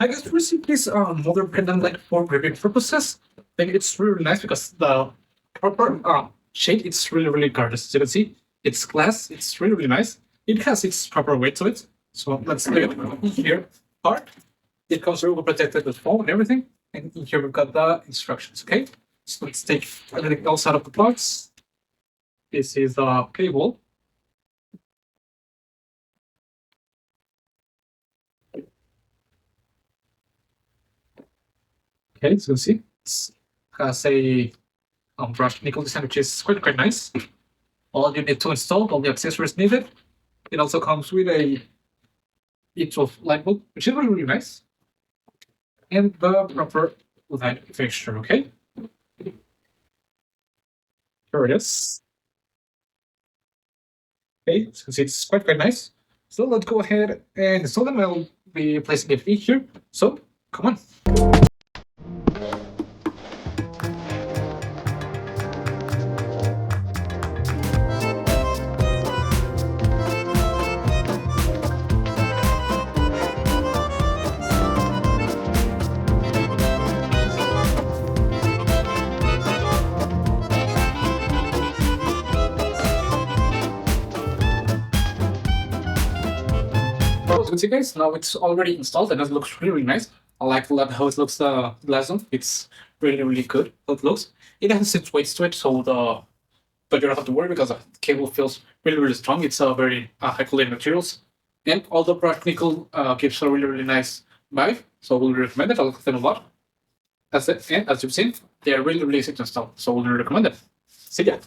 I guess we see this modern pendant like for gripping purposes. I think it's really nice because the proper shade it's really gorgeous. As you can see, it's glass. It's really nice. It has its proper weight to it. So let's look at here part. It comes really protected with foam and everything. And in here we've got the instructions. Okay, so let's take everything else out of the box. This is the cable. Okay, so you see, it has a brushed nickel design, which is quite nice. All you need to install, all the accessories needed. It also comes with a E12 light bulb, which is really nice, and the proper light fixture. Okay, here it is. Okay, so it's quite nice. So let's go ahead and install them. I'll be placing it here. So come on. So you see guys, now it's already installed and it looks really nice. I like how it looks the glass on. It's really good how it looks. It has its weights to it, so but you don't have to worry because the cable feels really strong. It's a very high quality materials. And all the brushed nickel gives a really nice vibe. So we'll recommend it. I like them a lot. That's it. And as you've seen, they are really easy to install. So we'll recommend it. See ya.